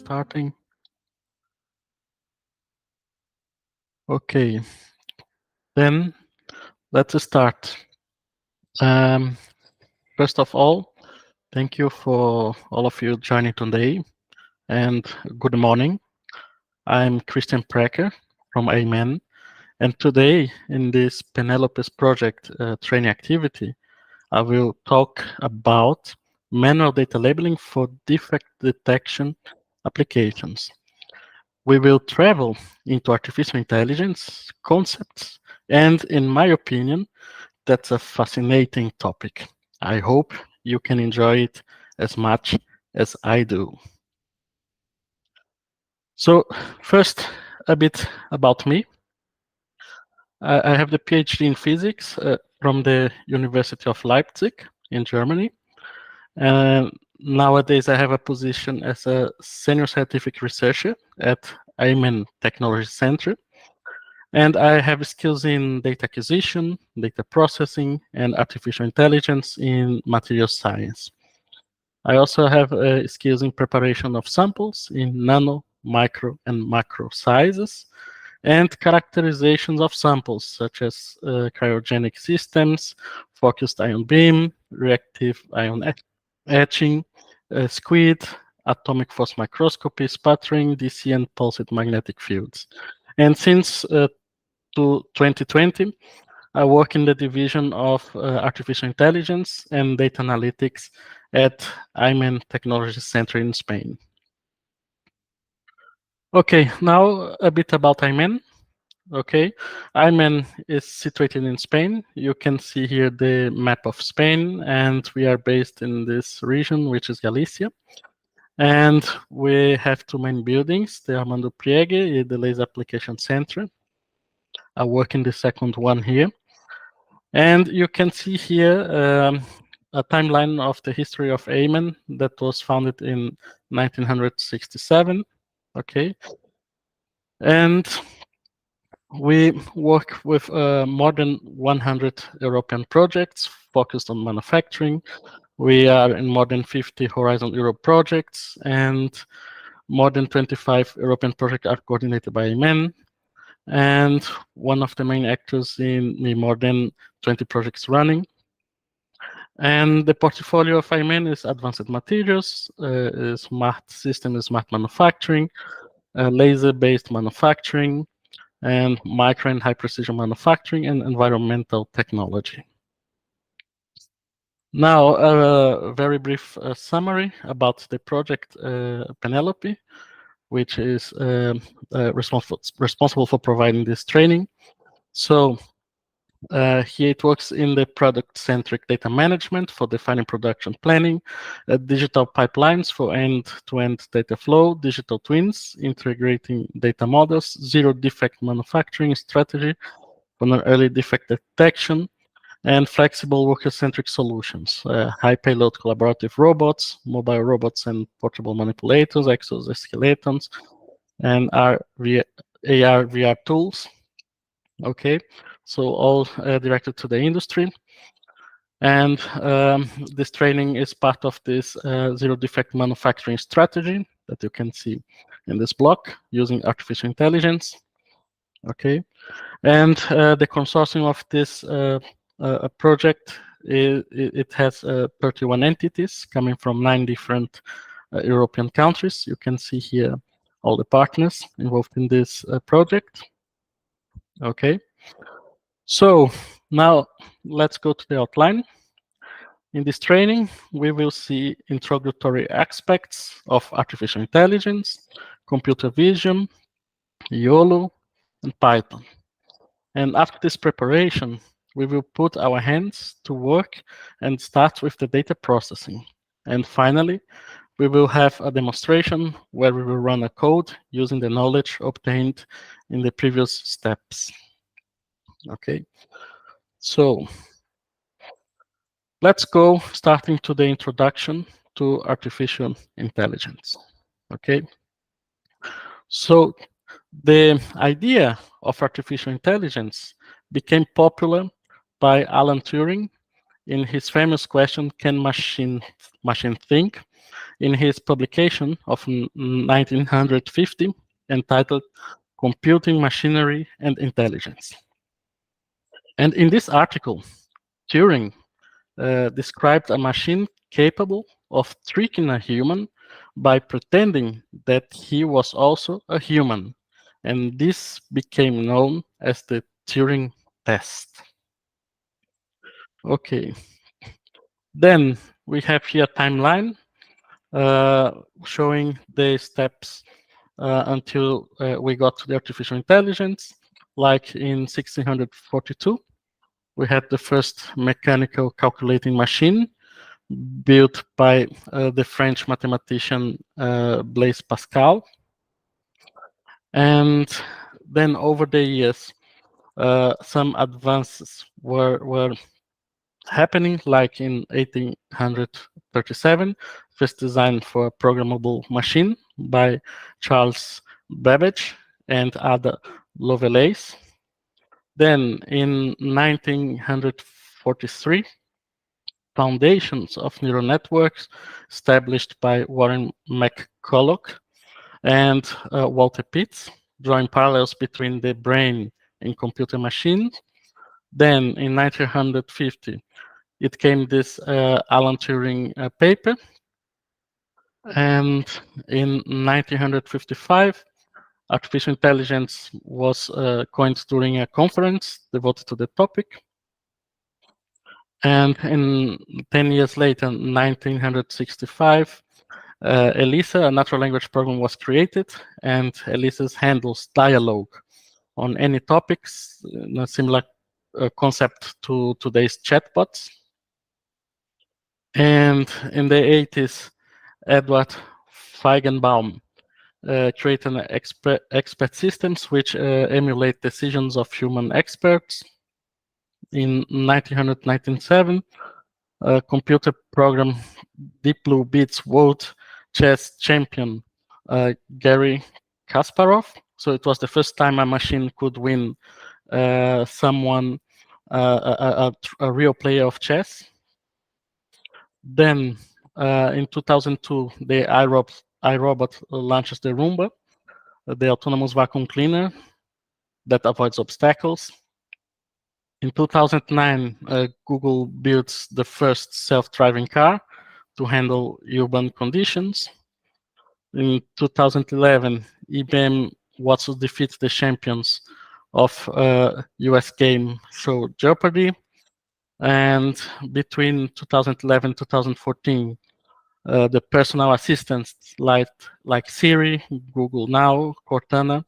starting. Okay, then let's start. Um, First of all, thank you for all of you joining today, and good morning. I'm Christian Precker from Amen, and today in this PeneloPe's project training activity, I will talk about manual data labeling for defect detection applications. We will travel into artificial intelligence concepts, and in my opinion, that's a fascinating topic. I hope you can enjoy it as much as I do. So, first, a bit about me. I have the PhD in physics from the University of Leipzig in Germany. And nowadays, I have a position as a senior scientific researcher at Amen Technology Center. And I have skills in data acquisition, data processing, and artificial intelligence in material science. I also have skills in preparation of samples in nano, micro, and macro sizes, and characterizations of samples, such as cryogenic systems, focused ion beam, reactive ion etching, squid, atomic force microscopy, sputtering, DC, and pulsed magnetic fields. And since to 2020, I work in the division of artificial intelligence and data analytics at Imen Technology Center in Spain. Okay, now a bit about Imen. Okay, Imen is situated in Spain. You can see here the map of Spain, and we are based in this region, which is Galicia. And we have two main buildings, the Armando Priege, the Laser Application Center. I work in the second one here. And you can see here a timeline of the history of Amen that was founded in 1967. Okay. And we work with more than 100 European projects focused on manufacturing. We are in more than 50 Horizon Europe projects, and more than 25 European projects are coordinated by Amen. And one of the main actors in more than 20 projects running. And the portfolio of Imen is advanced materials, smart system, smart manufacturing, laser-based manufacturing, and micro and high precision manufacturing, and environmental technology. Now, a very brief summary about the project PeneloPe, which is responsible for providing this training. So here it works in the product-centric data management for defining production planning, digital pipelines for end-to-end data flow, digital twins, integrating data models, zero defect manufacturing strategy for an early defect detection, and flexible worker-centric solutions, high payload collaborative robots, mobile robots and portable manipulators, exoskeletons, and AR, VR tools. Okay, so all directed to the industry. And this training is part of this zero defect manufacturing strategy that you can see in this block using artificial intelligence. Okay, and the consortium of this project, it has 31 entities coming from 9 different European countries. You can see here all the partners involved in this project. Okay. So now let's go to the outline. In this training, we will see introductory aspects of artificial intelligence, computer vision, YOLO, and Python. And after this preparation, we will put our hands to work and start with the data processing. And finally, we will have a demonstration where we will run a code using the knowledge obtained in the previous steps. Okay. So let's go starting to the introduction to artificial intelligence. Okay. So the idea of artificial intelligence became popular by Alan Turing in his famous question, can machine think? in his publication of 1950 entitled Computing Machinery and Intelligence. And in this article, Turing described a machine capable of tricking a human by pretending that he was also a human. And this became known as the Turing test. Okay, then we have here a timeline uh, showing the steps until we got to the artificial intelligence. Like in 1642, we had the first mechanical calculating machine built by the French mathematician Blaise Pascal. And then over the years, some advances were happening, like in 1837, first design for a programmable machine by Charles Babbage and Ada Lovelace. Then in 1943, foundations of neural networks established by Warren McCulloch and Walter Pitts, drawing parallels between the brain and computer machines. Then in 1950, it came this Alan Turing paper. And in 1955, artificial intelligence was coined during a conference devoted to the topic. And in 10 years later, 1965, ELISA, a natural language program, was created, and ELISA handles dialogue on any topics, in a similar concept to today's chatbots. And in the 80s, Edward Feigenbaum created expert systems which emulate decisions of human experts. In 1997, a computer program Deep Blue beats world chess champion Garry Kasparov. So it was the first time a machine could win someone, a real player of chess. Then in 2002, the iRobot launches the Roomba, the autonomous vacuum cleaner that avoids obstacles. In 2009, Google builds the first self-driving car to handle urban conditions. In 2011, IBM wants to defeat the champions of US game show Jeopardy. And between 2011 and 2014, the personal assistants like Siri, Google Now, Cortana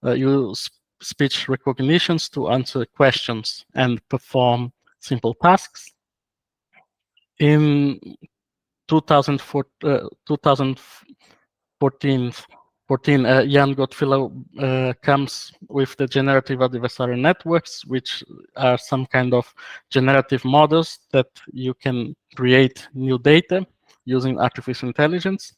use speech recognitions to answer questions and perform simple tasks. In 2014, Jan Goodfellow comes with the generative adversarial networks, which are some kind of generative models that you can create new data using artificial intelligence.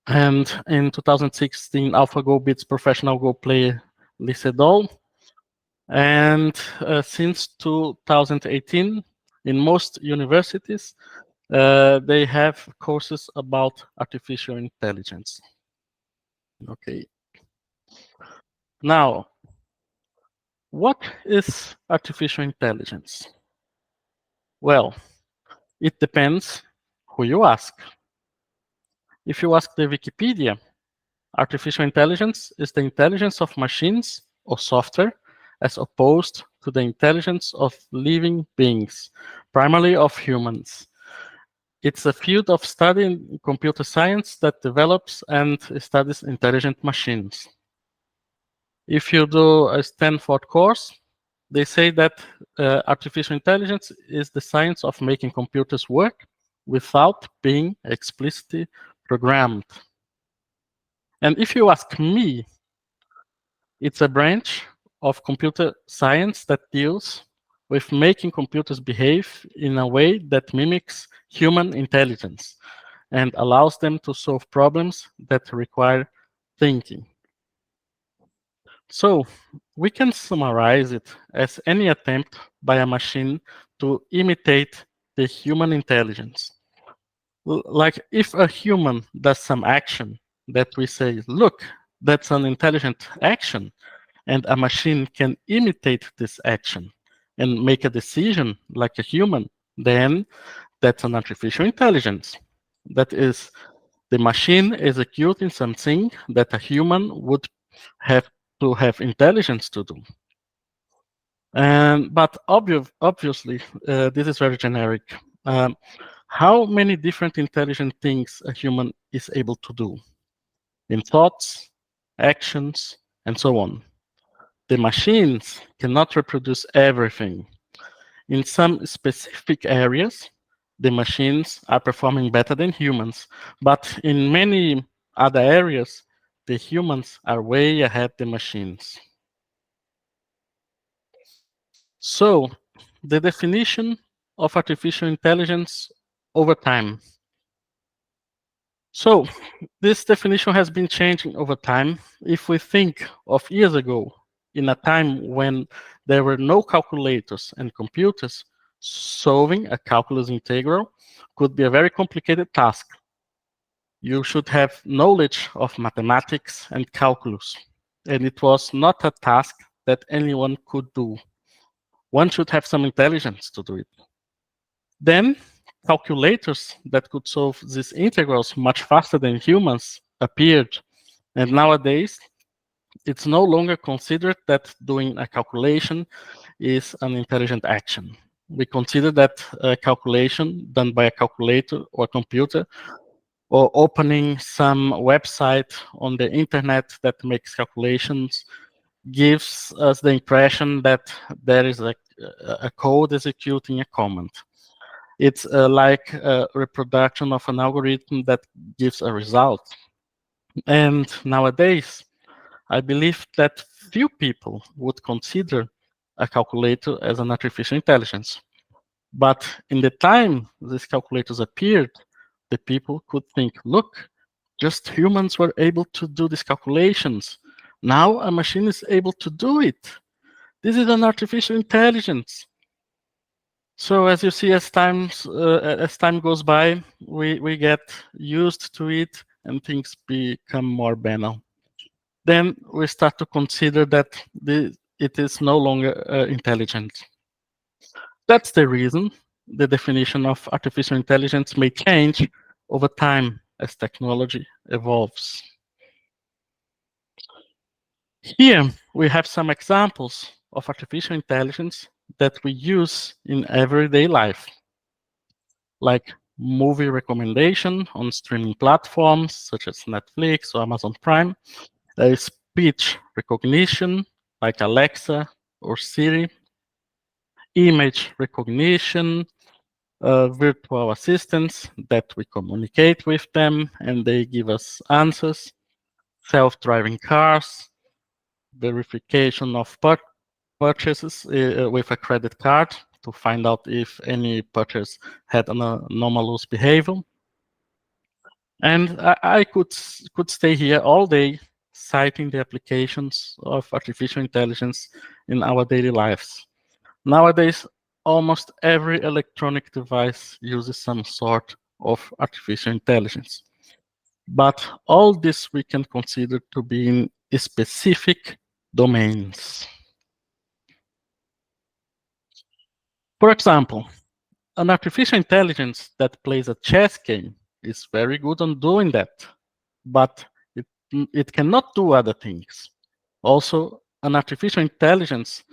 And in 2016, AlphaGo beats professional Go player Lee Sedol. And since 2018, in most universities, they have courses about artificial intelligence. Okay. Now, what is artificial intelligence? Well, it depends who you ask. If you ask the Wikipedia, artificial intelligence is the intelligence of machines or software as opposed to the intelligence of living beings, primarily of humans. It's a field of study in computer science that develops and studies intelligent machines. If you do a Stanford course, they say that artificial intelligence is the science of making computers work without being explicitly programmed. And if you ask me, it's a branch of computer science that deals with making computers behave in a way that mimics human intelligence and allows them to solve problems that require thinking. So we can summarize it as any attempt by a machine to imitate the human intelligence. Like if a human does some action that we say, look, that's an intelligent action, and a machine can imitate this action and make a decision like a human, then that's an artificial intelligence. That is the machine executing something that a human would have to have intelligence to do. But obviously, this is very generic. Um, how many different intelligent things a human is able to do in thoughts, actions, and so on? The machines cannot reproduce everything. In some specific areas, the machines are performing better than humans, but in many other areas, the humans are way ahead the machines. So, the definition of artificial intelligence over time. So, this definition has been changing over time. If we think of years ago, in a time when there were no calculators and computers, solving a calculus integral could be a very complicated task. You should have knowledge of mathematics and calculus, and it was not a task that anyone could do. One should have some intelligence to do it. Then, calculators that could solve these integrals much faster than humans appeared, and nowadays it's no longer considered that doing a calculation is an intelligent action. We consider that a calculation done by a calculator or computer, or opening some website on the internet that makes calculations, gives us the impression that there is a code executing a command. It's like a reproduction of an algorithm that gives a result. And nowadays, I believe that few people would consider a calculator as an artificial intelligence. But in the time these calculators appeared, the people could think, look, just humans were able to do these calculations. Now a machine is able to do it. This is an artificial intelligence. So as you see, as time goes by, we get used to it and things become more banal. Then we start to consider that it is no longer intelligent. That's the reason the definition of artificial intelligence may change over time as technology evolves. Here we have some examples of artificial intelligence that we use in everyday life, like movie recommendation on streaming platforms such as Netflix or Amazon Prime. There is speech recognition like Alexa or Siri, image recognition, virtual assistants that we communicate with them and they give us answers, self-driving cars, verification of purchases with a credit card to find out if any purchase had an anomalous behavior. And I could stay here all day citing the applications of artificial intelligence in our daily lives. Nowadays, almost every electronic device uses some sort of artificial intelligence. But all this we can consider to be in specific domains. For example, an artificial intelligence that plays a chess game is very good on doing that, but it cannot do other things. Also, an artificial intelligence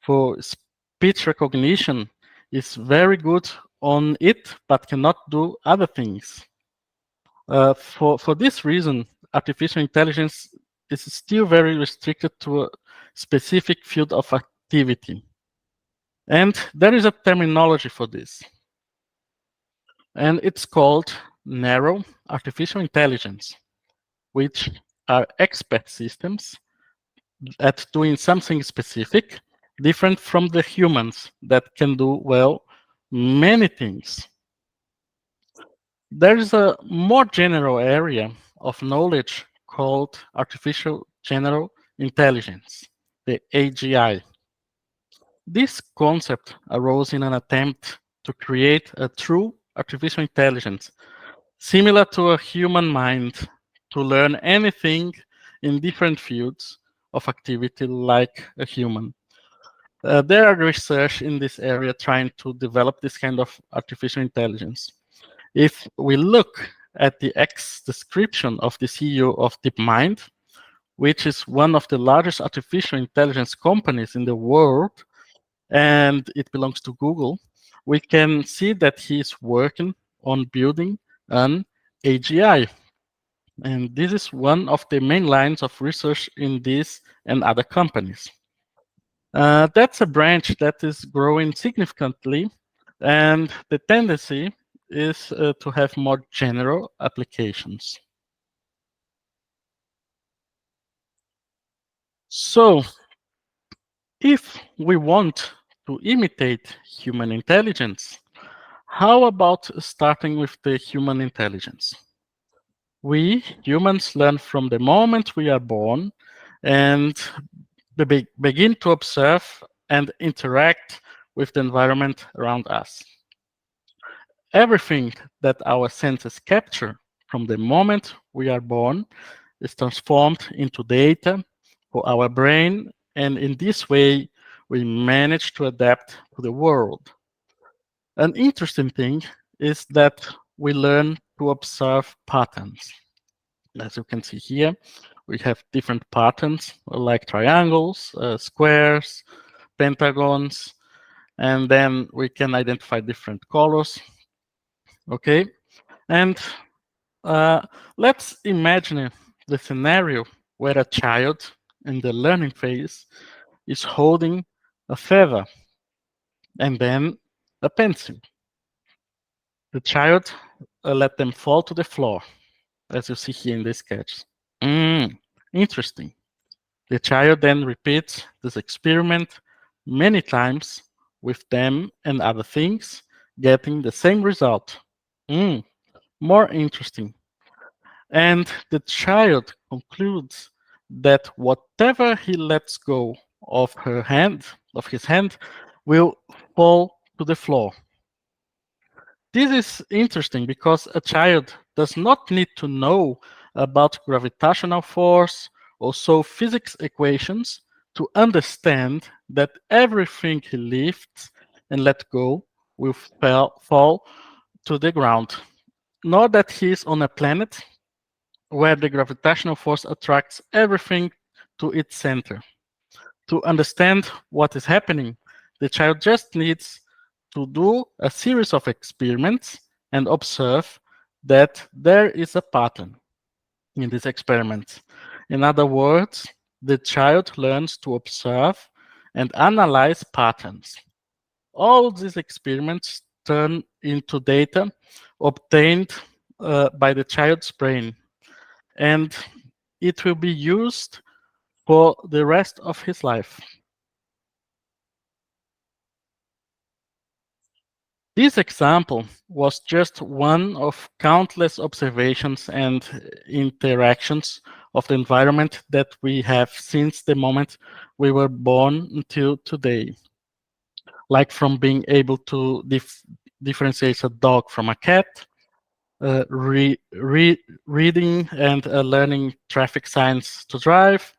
for speech recognition is very good on it, but cannot do other things. For this reason, artificial intelligence is still very restricted to a specific field of activity. And there is a terminology for this. And it's called narrow artificial intelligence, which are expert systems at doing something specific, different from the humans that can do, well, many things. There is a more general area of knowledge called artificial general intelligence, the AGI. This concept arose in an attempt to create a true artificial intelligence similar to a human mind to learn anything in different fields of activity like a human. There are research in this area trying to develop this kind of artificial intelligence. If we look at the X description of the CEO of DeepMind, which is one of the largest artificial intelligence companies in the world, and it belongs to Google, we can see that he is working on building an AGI. And this is one of the main lines of research in this and other companies. That's a branch that is growing significantly, and the tendency is to have more general applications. So, if we want to imitate human intelligence, how about starting with the human intelligence? We humans learn from the moment we are born and begin to observe and interact with the environment around us. Everything that our senses capture from the moment we are born is transformed into data for our brain, and in this way, we manage to adapt to the world. An interesting thing is that we learn to observe patterns. As you can see here, we have different patterns like triangles, squares, pentagons, and then we can identify different colors. Okay, and let's imagine the scenario where a child in the learning phase is holding a feather and then a pencil. The child let them fall to the floor, as you see here in this sketch. Interesting. The child then repeats this experiment many times with them and other things, getting the same result. More interesting. And the child concludes that whatever he lets go of his hand, will fall to the floor. This is interesting because a child does not need to know about gravitational force or solve physics equations to understand that everything he lifts and let go will fall to the ground, nor that he is on a planet where the gravitational force attracts everything to its center. To understand what is happening, the child just needs to do a series of experiments and observe that there is a pattern in these experiments. In other words, the child learns to observe and analyze patterns. All these experiments turn into data obtained by the child's brain, and it will be used for the rest of his life. This example was just one of countless observations and interactions of the environment that we have since the moment we were born until today. Like from being able to differentiate a dog from a cat, reading and learning traffic signs to drive.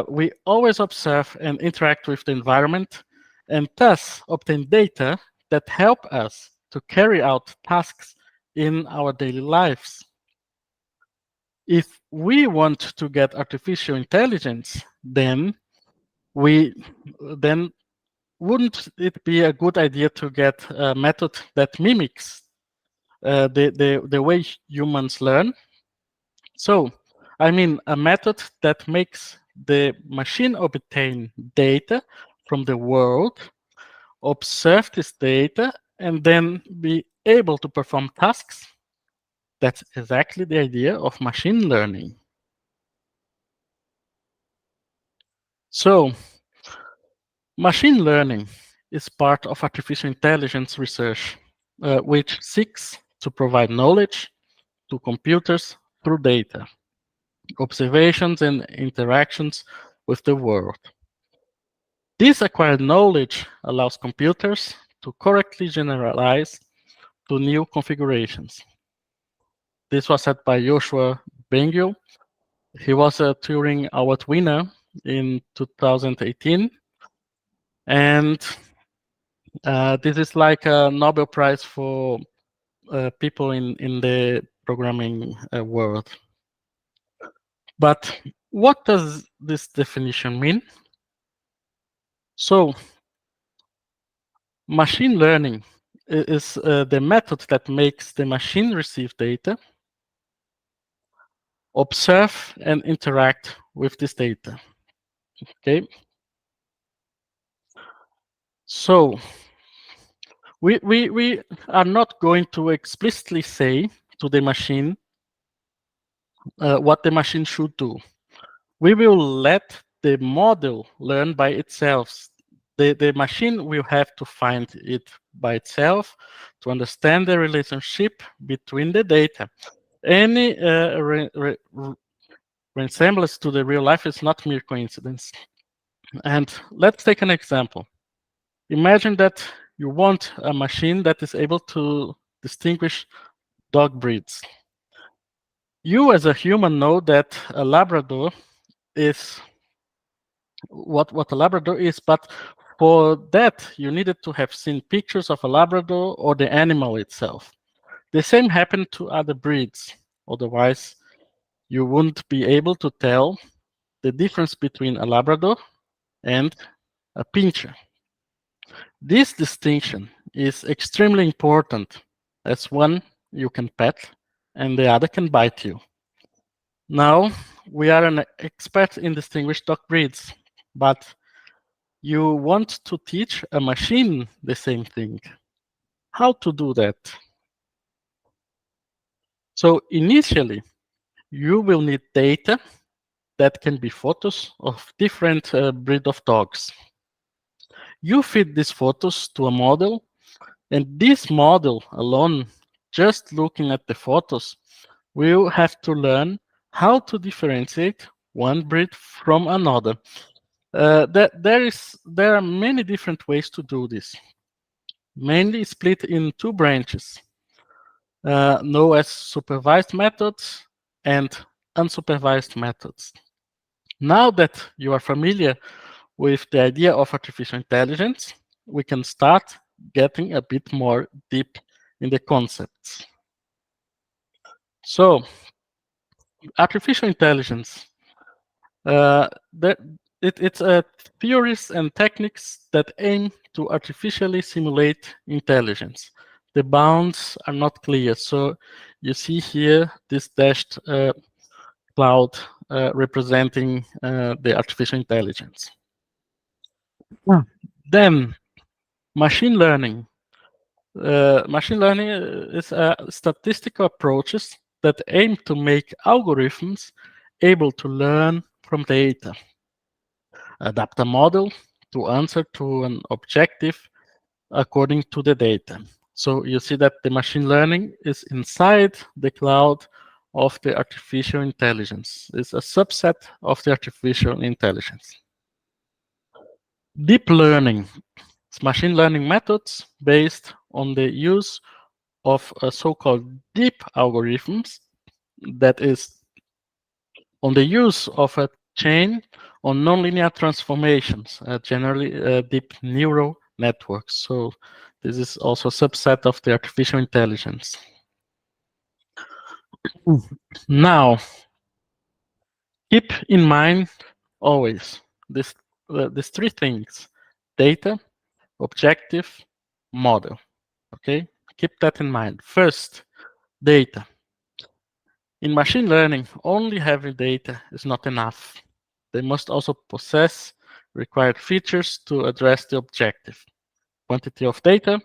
We always observe and interact with the environment and thus obtain data that help us to carry out tasks in our daily lives. If we want to get artificial intelligence, we then wouldn't it be a good idea to get a method that mimics the way humans learn? So, I mean, a method that makes the machine obtain data from the world, observe this data, and then be able to perform tasks. That's exactly the idea of machine learning. So, machine learning is part of artificial intelligence research, which seeks to provide knowledge to computers through data, observations, and interactions with the world. This acquired knowledge allows computers to correctly generalize to new configurations. This was set by Joshua Bengio. He was a Turing Award winner in 2018. And this is like a Nobel Prize for people in the programming world. But what does this definition mean? So, machine learning is the method that makes the machine receive data, observe, and interact with this data. Okay. So, we are not going to explicitly say to the machine what the machine should do. We will let the model learn by itself. The machine will have to find it by itself to understand the relationship between the data. Any resemblance to the real life is not mere coincidence. And let's take an example. Imagine that you want a machine that is able to distinguish dog breeds. You as a human know that a Labrador is what a Labrador is, but for that you needed to have seen pictures of a Labrador or the animal itself. The same happened to other breeds. Otherwise, you wouldn't be able to tell the difference between a Labrador and a pincher. This distinction is extremely important, as one you can pet and the other can bite you. Now, we are an expert in distinguished dog breeds, but you want to teach a machine the same thing. How to do that? So initially, you will need data that can be photos of different breed of dogs. You feed these photos to a model, and this model alone, just looking at the photos, will have to learn how to differentiate one breed from another. There are many different ways to do this, mainly split in two branches, known as supervised methods and unsupervised methods. Now that you are familiar with the idea of artificial intelligence, we can start getting a bit more deep in the concepts. So, artificial intelligence, uh, that it's theories and techniques that aim to artificially simulate intelligence. The bounds are not clear, so you see here this dashed cloud representing the artificial intelligence. Then, machine learning. Machine learning is statistical approaches that aim to make algorithms able to learn from data, adapt a model to answer to an objective according to the data. So you see that the machine learning is inside the cloud of the artificial intelligence. It's a subset of the artificial intelligence. Deep learning. It's machine learning methods based on the use of so-called deep algorithms, that is, on the use of a chain on nonlinear transformations, generally deep neural networks. So this is also a subset of the artificial intelligence. Now, keep in mind always these three things: data, objective, model. Okay, keep that in mind. First, data. In machine learning, only having data is not enough. They must also possess required features to address the objective. Quantity of data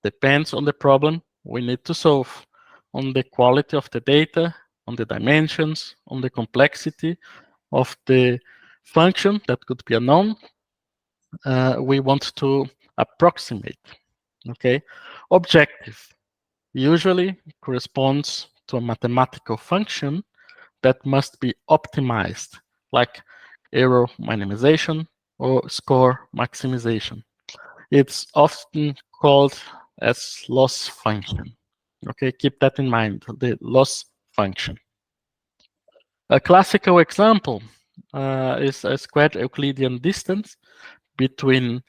depends on the problem we need to solve, on the quality of the data, on the dimensions, on the complexity of the function that could be unknown we want to approximate. Okay, objective usually corresponds to a mathematical function that must be optimized, like error minimization or score maximization. It's often called as loss function. Okay, keep that in mind, the loss function. A classical example is a squared Euclidean distance between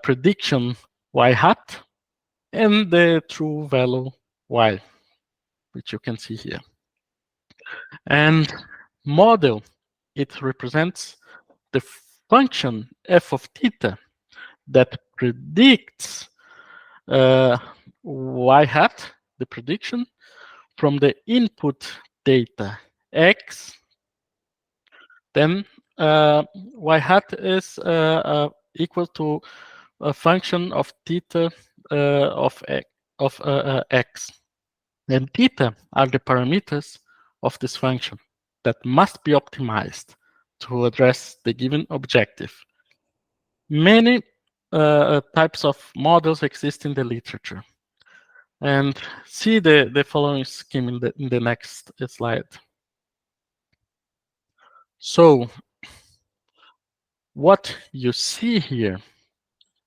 prediction y hat and the true value y, which you can see here. And model, it represents the function f of theta that predicts y hat, the prediction, from the input data x. Then y hat is equal to a function of theta of x. And theta are the parameters of this function that must be optimized to address the given objective. Many types of models exist in the literature. And see the following scheme in the next slide. So what you see here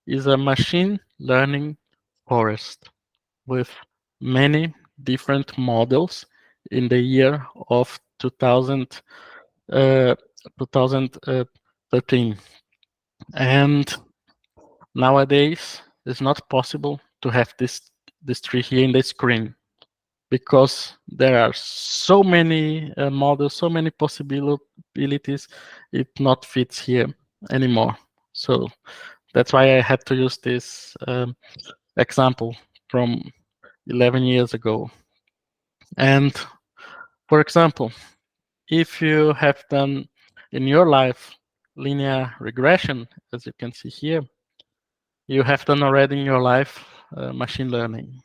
is a machine learning forest with many different models in the year of 2013. And nowadays, it's not possible to have this tree here in the screen because there are so many models, so many possibilities, it not fits here anymore. So that's why I had to use this example from 11 years ago. And for example, if you have done in your life linear regression, as you can see here, you have done already in your life machine learning.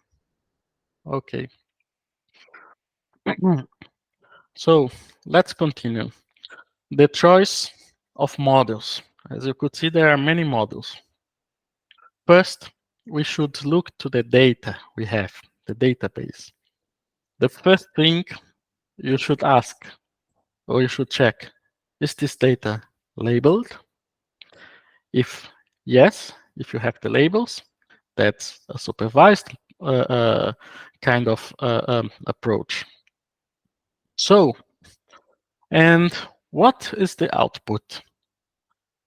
Okay. So let's continue. The choice of models. As you could see, there are many models. First, we should look to the data we have, the database. The first thing you should ask, or you should check, is this data labeled? If yes, if you have the labels, that's a supervised kind of approach. So, and what is the output?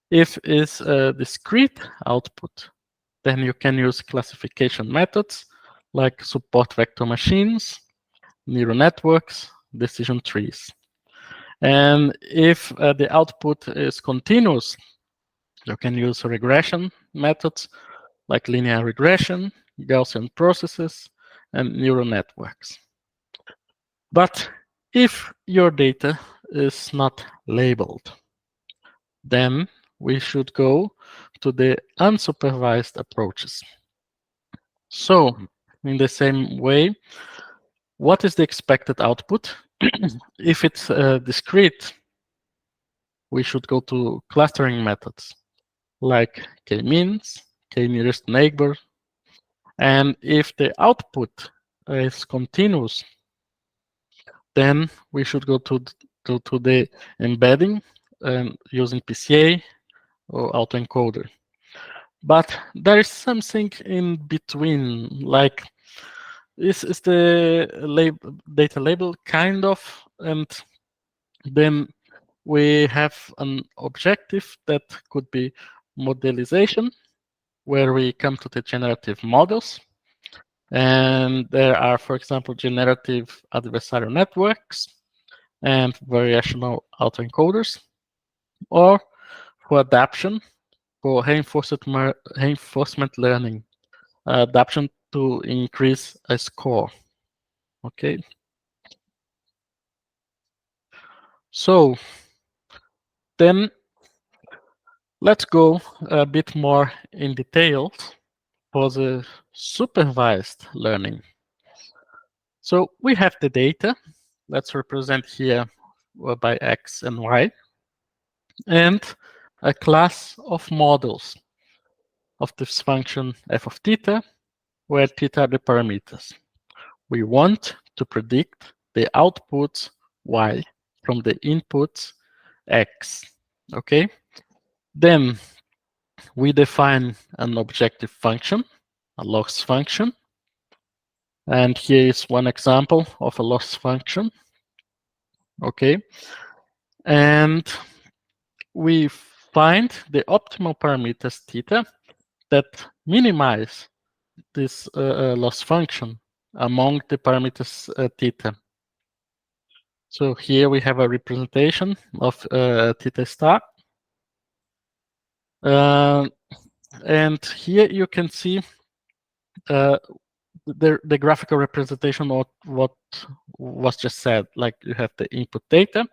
If it's a discrete output, then you can use classification methods like support vector machines, neural networks, decision trees. And if the output is continuous, you can use regression methods like linear regression, Gaussian processes, and neural networks. But if your data is not labeled, then we should go to the unsupervised approaches. So, in the same way, what is the expected output? If it's discrete, we should go to clustering methods like k-means, k-nearest neighbor. And if the output is continuous, then we should go to the embedding using PCA or autoencoder. But there is something in between, like this is the data label kind of, and then we have an objective that could be modelization, where we come to the generative models. And there are, for example, generative adversarial networks and variational autoencoders, or for adaptation, for reinforcement learning, adaptation to increase a score. Okay. So then let's go a bit more in detail for the supervised learning. So we have the data. Let's represent here by X and Y, and a class of models of this function f of theta, where theta are the parameters. We want to predict the outputs y from the inputs x. Okay. Then we define an objective function, a loss function, And here is one example of a loss function. Okay. And we find the optimal parameters theta that minimize this loss function among the parameters theta. So here we have a representation of theta star. And here you can see the graphical representation of what was just said. Like you have the input data,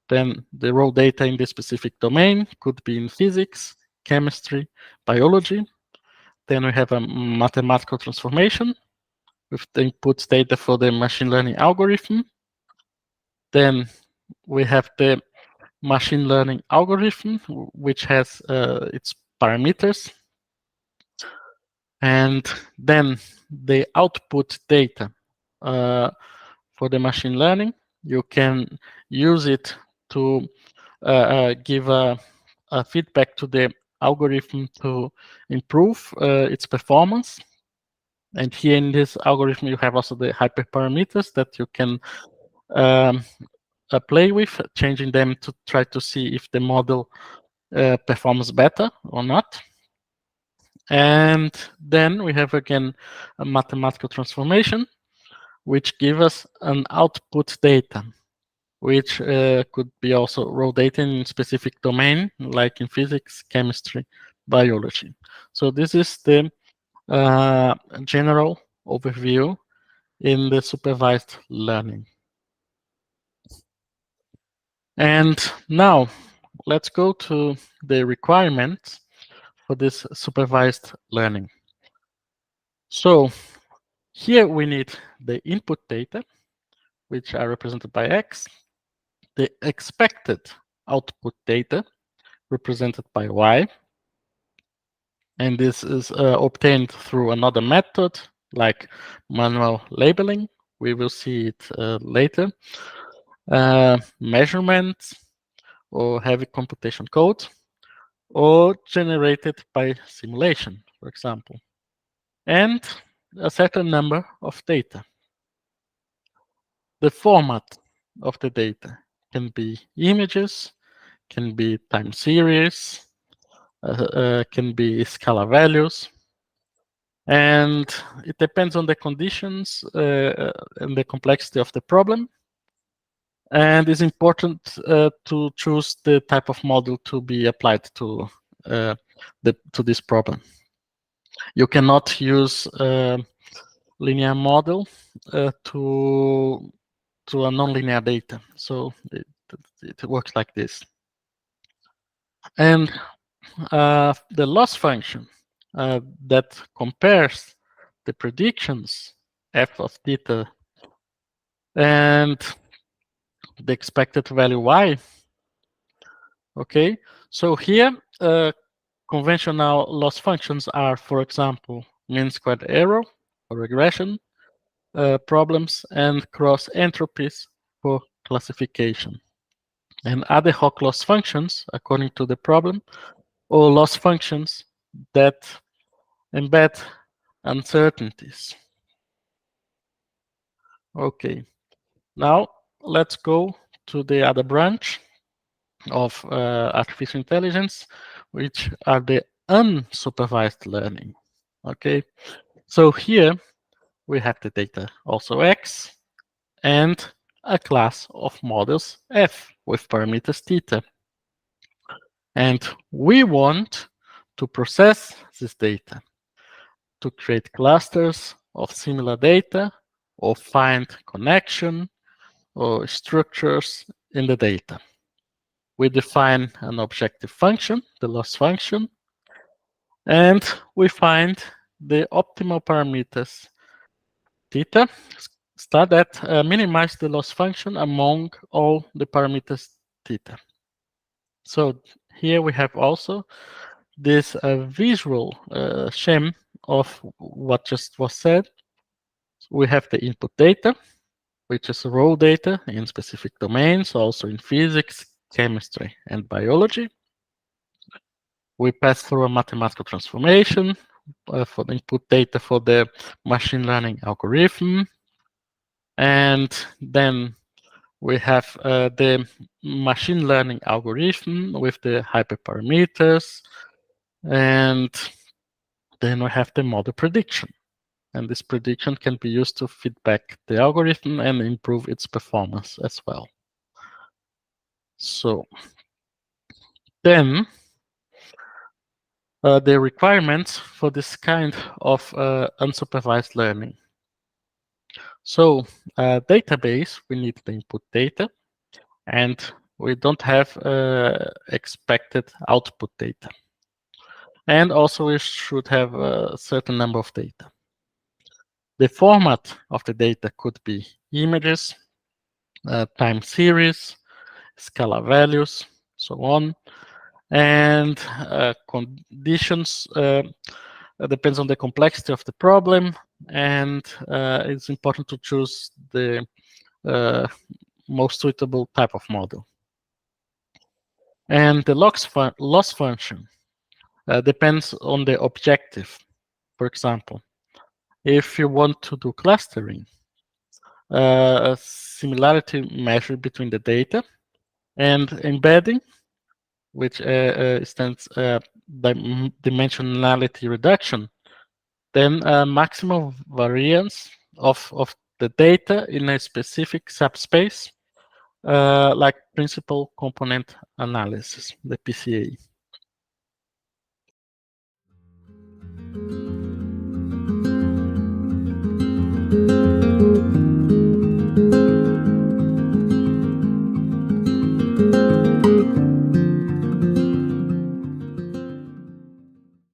then the raw data in the specific domain could be in physics, chemistry, biology. Then we have a mathematical transformation with the input data for the machine learning algorithm. Then we have the machine learning algorithm, which has its parameters. And then the output data for the machine learning, you can use it to give a feedback to the algorithm to improve its performance. And here in this algorithm, you have also the hyperparameters that you can play with, changing them to try to see if the model performs better or not. And then we have again a mathematical transformation, which gives us an output data, which could be also raw data in specific domain, like in physics, chemistry, biology. So this is the general overview in the supervised learning. And now let's go to the requirements for this supervised learning. So here we need the input data, which are represented by X, the expected output data, represented by Y, and this is obtained through another method, like manual labeling. We will see it later. Measurements, or heavy computation code, or generated by simulation, for example, and a certain number of data. The format of the data can be images, can be time series, can be scalar values, and it depends on the conditions and the complexity of the problem. And it's important to choose the type of model to be applied to this problem. You cannot use a linear model to a nonlinear data. So it works like this. And the loss function that compares the predictions f of theta and the expected value y. Okay, so here conventional loss functions are, for example, mean squared error or regression problems and cross entropies for classification. And ad hoc loss functions, according to the problem, or loss functions that embed uncertainties. Okay, now let's go to the other branch of artificial intelligence, which are the unsupervised learning. Okay, so here we have the data also X and a class of models F with parameters theta. And we want to process this data to create clusters of similar data or find connection or structures in the data. We define an objective function, the loss function, and we find the optimal parameters theta star that minimize the loss function among all the parameters theta. So here we have also this visual scheme of what just was said. We have the input data, which is raw data in specific domains, also in physics, chemistry, and biology. We pass through a mathematical transformation for the input data for the machine learning algorithm. And then we have the machine learning algorithm with the hyperparameters. And then we have the model prediction. And this prediction can be used to feedback the algorithm and improve its performance as well. So then the requirements for this kind of unsupervised learning. So database, we need the input data, and we don't have expected output data. And also we should have a certain number of data. The format of the data could be images, time series, scalar values, so on. And conditions depends on the complexity of the problem, and it's important to choose the most suitable type of model. And the loss function depends on the objective. For example, if you want to do clustering, a similarity measure between the data, and embedding, which stands dimensionality reduction, then maximum variance of the data in a specific subspace, like principal component analysis, the PCA.